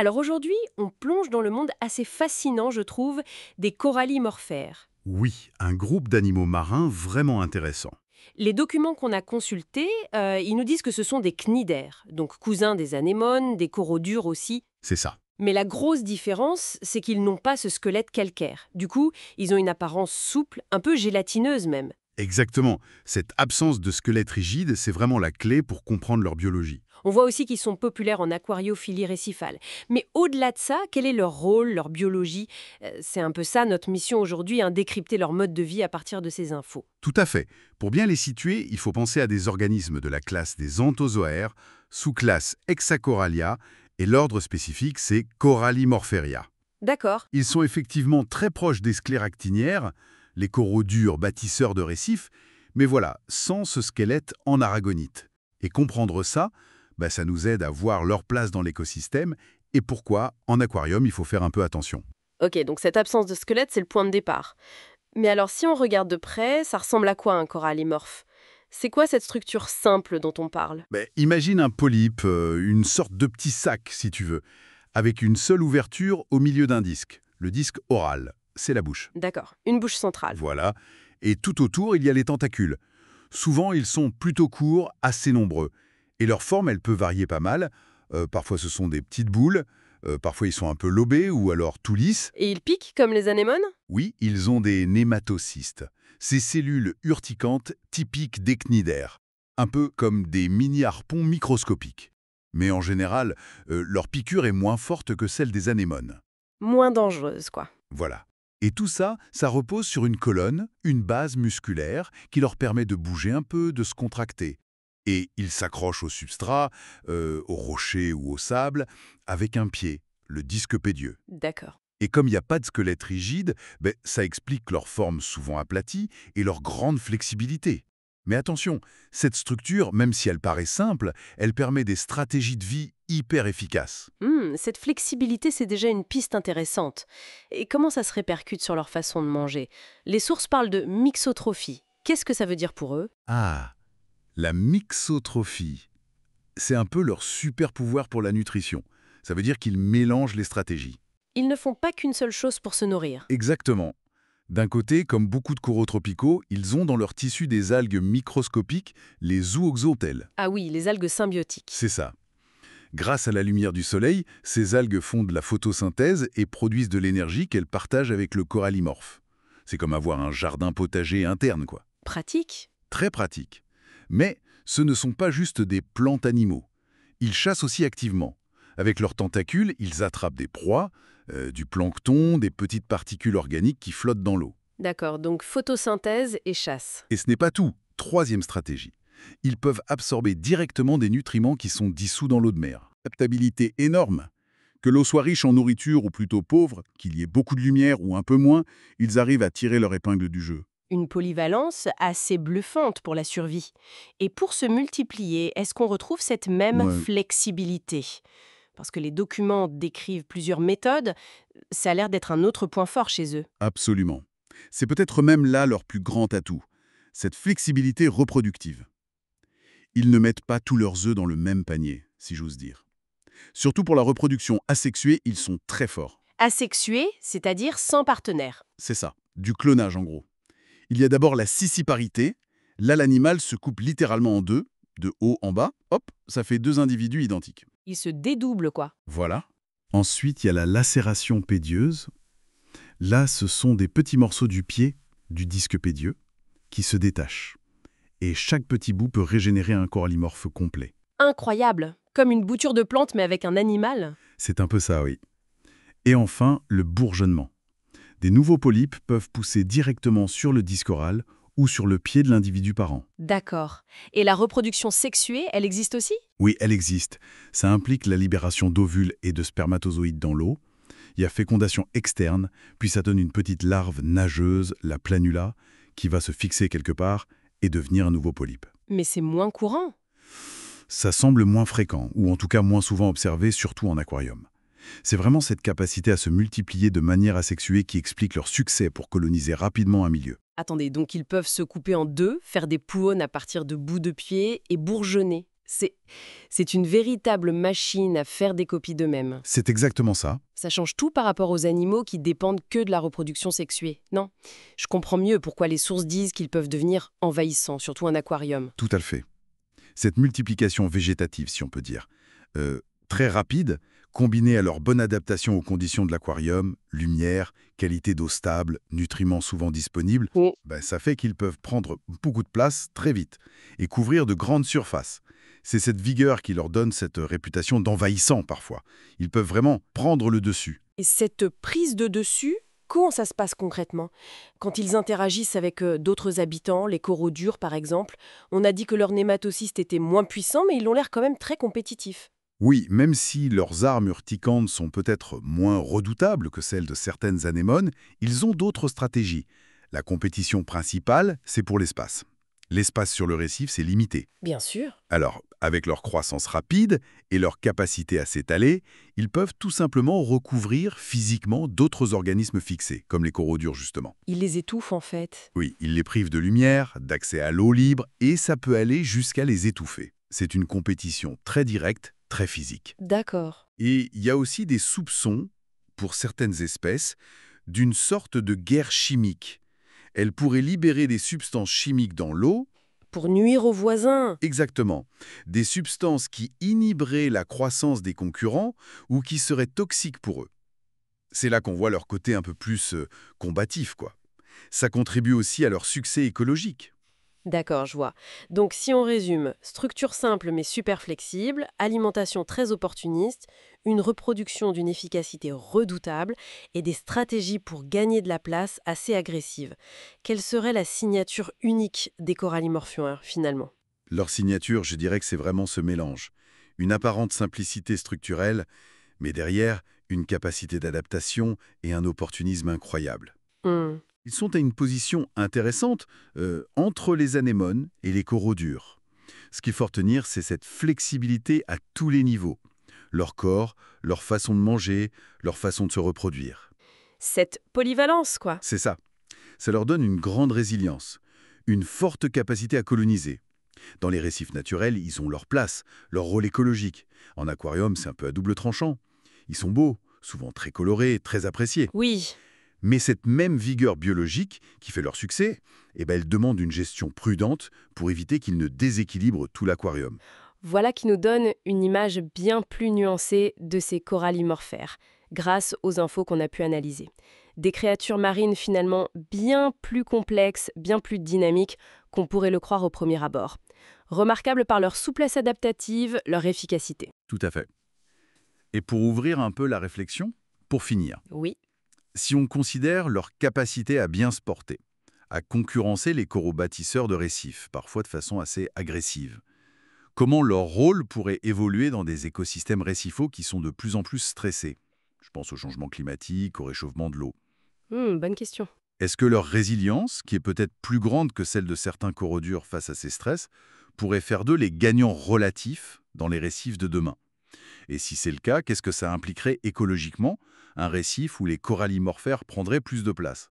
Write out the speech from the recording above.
Alors aujourd'hui, on plonge dans le monde assez fascinant, je trouve, des corallimorphères. Oui, un groupe d'animaux marins vraiment intéressant. Les documents qu'on a consultés, ils nous disent que ce sont des cnidaires, donc cousins des anémones, des coraux durs aussi. C'est ça. Mais la grosse différence, c'est qu'ils n'ont pas ce squelette calcaire. Du coup, ils ont une apparence souple, un peu gélatineuse même. Exactement. Cette absence de squelette rigide, c'est vraiment la clé pour comprendre leur biologie. On voit aussi qu'ils sont populaires en aquariophilie récifale. Mais au-delà de ça, quel est leur rôle, leur biologie? C'est un peu ça notre mission aujourd'hui, décrypter leur mode de vie à partir de ces infos. Tout à fait. Pour bien les situer, il faut penser à des organismes de la classe des anthozoaires, sous-classe Hexacorallia, et l'ordre spécifique, c'est Corallimorpharia. D'accord. Ils sont effectivement très proches des scléractiniaires, les coraux durs bâtisseurs de récifs, mais voilà, sans ce squelette en aragonite. Et comprendre ça, ça nous aide à voir leur place dans l'écosystème et pourquoi, en aquarium, il faut faire un peu attention. Ok, donc cette absence de squelette, c'est le point de départ. Mais alors si on regarde de près, ça ressemble à quoi un corallimorphe? C'est quoi cette structure simple dont on parle? Imagine un polype, une sorte de petit sac, si tu veux, avec une seule ouverture au milieu d'un disque. Le disque oral, c'est la bouche. D'accord, une bouche centrale. Voilà. Et tout autour, il y a les tentacules. Souvent, ils sont plutôt courts, assez nombreux. Et leur forme, elle peut varier pas mal. Parfois, ce sont des petites boules. Parfois, ils sont un peu lobés ou alors tout lisses. Et ils piquent comme les anémones? Oui, ils ont des nématocystes. Ces cellules urticantes typiques des cnidaires. Un peu comme des mini-harpons microscopiques. Mais en général, leur piqûre est moins forte que celle des anémones. Moins dangereuse, quoi. Voilà. Et tout ça, ça repose sur une colonne, une base musculaire qui leur permet de bouger un peu, de se contracter. Et ils s'accrochent au substrat, au rocher ou au sable, avec un pied, le disque pédieux. D'accord. Et comme il n'y a pas de squelette rigide, ça explique leur forme souvent aplatie et leur grande flexibilité. Mais attention, cette structure, même si elle paraît simple, elle permet des stratégies de vie hyper efficaces. Cette flexibilité, c'est déjà une piste intéressante. Et comment ça se répercute sur leur façon de manger? Les sources parlent de mixotrophie. Qu'est-ce que ça veut dire pour eux? Ah, la mixotrophie, c'est un peu leur super pouvoir pour la nutrition. Ça veut dire qu'ils mélangent les stratégies. Ils ne font pas qu'une seule chose pour se nourrir. Exactement. D'un côté, comme beaucoup de coraux tropicaux, ils ont dans leur tissu des algues microscopiques, les zooxanthelles. Ah oui, les algues symbiotiques. C'est ça. Grâce à la lumière du soleil, ces algues font de la photosynthèse et produisent de l'énergie qu'elles partagent avec le corallimorphe. C'est comme avoir un jardin potager interne, quoi. Pratique? Très pratique. Mais ce ne sont pas juste des plantes animaux. Ils chassent aussi activement. Avec leurs tentacules, ils attrapent des proies, du plancton, des petites particules organiques qui flottent dans l'eau. D'accord, donc photosynthèse et chasse. Et ce n'est pas tout. Troisième stratégie. Ils peuvent absorber directement des nutriments qui sont dissous dans l'eau de mer. Adaptabilité énorme. Que l'eau soit riche en nourriture ou plutôt pauvre, qu'il y ait beaucoup de lumière ou un peu moins, ils arrivent à tirer leur épingle du jeu. Une polyvalence assez bluffante pour la survie. Et pour se multiplier, est-ce qu'on retrouve cette même Ouais, flexibilité? Parce que les documents décrivent plusieurs méthodes, ça a l'air d'être un autre point fort chez eux. absolument. C'est peut-être même là leur plus grand atout. Cette flexibilité reproductive. Ils ne mettent pas tous leurs œufs dans le même panier, si j'ose dire. Surtout pour la reproduction asexuée, ils sont très forts. Asexué, c'est-à-dire sans partenaire. C'est ça, du clonage en gros. Il y a d'abord la scissiparité. Là, l'animal se coupe littéralement en deux, de haut en bas. Hop, ça fait deux individus identiques. Ils se dédoublent, quoi. Voilà. Ensuite, il y a la lacération pédieuse. Là, ce sont des petits morceaux du pied, du disque pédieux, qui se détachent. Et chaque petit bout peut régénérer un corallimorphe complet. Incroyable. Comme une bouture de plante, mais avec un animal. C'est un peu ça, oui. Et enfin, le bourgeonnement. Des nouveaux polypes peuvent pousser directement sur le disque oral ou sur le pied de l'individu parent. D'accord. Et la reproduction sexuée, elle existe aussi? Oui, elle existe. Ça implique la libération d'ovules et de spermatozoïdes dans l'eau. Il y a fécondation externe, puis ça donne une petite larve nageuse, la planula, qui va se fixer quelque part et devenir un nouveau polype. Mais c'est moins courant. Ça semble moins fréquent, ou en tout cas moins souvent observé, surtout en aquarium. C'est vraiment cette capacité à se multiplier de manière asexuée qui explique leur succès pour coloniser rapidement un milieu. Attendez, donc ils peuvent se couper en deux, faire des pouones à partir de bouts de pied et bourgeonner. C'est c'est une véritable machine à faire des copies d'eux-mêmes. C'est exactement ça. Ça change tout par rapport aux animaux qui dépendent que de la reproduction sexuée, non? Je comprends mieux pourquoi les sources disent qu'ils peuvent devenir envahissants, surtout un aquarium. Tout à fait. Cette multiplication végétative, si on peut dire, très rapide, combinée à leur bonne adaptation aux conditions de l'aquarium, lumière, qualité d'eau stable, nutriments souvent disponibles, Mm. ça fait qu'ils peuvent prendre beaucoup de place très vite et couvrir de grandes surfaces. C'est cette vigueur qui leur donne cette réputation d'envahissants parfois. Ils peuvent vraiment prendre le dessus. Et cette prise de dessus, comment ça se passe concrètement? Quand ils interagissent avec d'autres habitants, les coraux durs par exemple, on a dit que leurs nématocystes étaient moins puissants, mais ils ont l'air quand même très compétitifs. Oui, même si leurs armes urticantes sont peut-être moins redoutables que celles de certaines anémones, ils ont d'autres stratégies. La compétition principale, c'est pour l'espace. L'espace sur le récif, c'est limité. Bien sûr. Alors, avec leur croissance rapide et leur capacité à s'étaler, ils peuvent tout simplement recouvrir physiquement d'autres organismes fixés, comme les coraux durs justement. Ils les étouffent en fait. Oui, ils les privent de lumière, d'accès à l'eau libre, et ça peut aller jusqu'à les étouffer. C'est une compétition très directe, très physique. D'accord. Et il y a aussi des soupçons, pour certaines espèces, d'une sorte de guerre chimique. Elles pourraient libérer des substances chimiques dans l'eau. Pour nuire aux voisins. Exactement. Des substances qui inhiberaient la croissance des concurrents ou qui seraient toxiques pour eux. C'est là qu'on voit leur côté un peu plus combatif, quoi. Ça contribue aussi à leur succès écologique. D'accord, je vois. Donc si on résume, structure simple mais super flexible, alimentation très opportuniste, une reproduction d'une efficacité redoutable et des stratégies pour gagner de la place assez agressives. Quelle serait la signature unique des corallimorphiens finalement? Leur signature, je dirais que c'est vraiment ce mélange. Une apparente simplicité structurelle, mais derrière, une capacité d'adaptation et un opportunisme incroyable. Hmm. Ils sont à une position intéressante entre les anémones et les coraux durs. Ce qu'il faut retenir, c'est cette flexibilité à tous les niveaux. Leur corps, leur façon de manger, leur façon de se reproduire. Cette polyvalence, quoi. C'est ça. Ça leur donne une grande résilience, une forte capacité à coloniser. Dans les récifs naturels, ils ont leur place, leur rôle écologique. En aquarium, c'est un peu à double tranchant. Ils sont beaux, souvent très colorés, très appréciés. Oui. Mais cette même vigueur biologique qui fait leur succès, elle demande une gestion prudente pour éviter qu'ils ne déséquilibrent tout l'aquarium. Voilà qui nous donne une image bien plus nuancée de ces corallimorphères, grâce aux infos qu'on a pu analyser. Des créatures marines finalement bien plus complexes, bien plus dynamiques qu'on pourrait le croire au premier abord. Remarquables par leur souplesse adaptative, leur efficacité. Tout à fait. Et pour ouvrir un peu la réflexion, pour finir, Oui. si on considère leur capacité à bien se porter, à concurrencer les coraux bâtisseurs de récifs, parfois de façon assez agressive, comment leur rôle pourrait évoluer dans des écosystèmes récifaux qui sont de plus en plus stressés? Je pense au changement climatique, au réchauffement de l'eau. Bonne question. Est-ce que leur résilience, qui est peut-être plus grande que celle de certains coraux durs face à ces stress, pourrait faire d'eux les gagnants relatifs dans les récifs de demain? Et si c'est le cas, qu'est-ce que ça impliquerait écologiquement, un récif où les corallimorphères prendraient plus de place?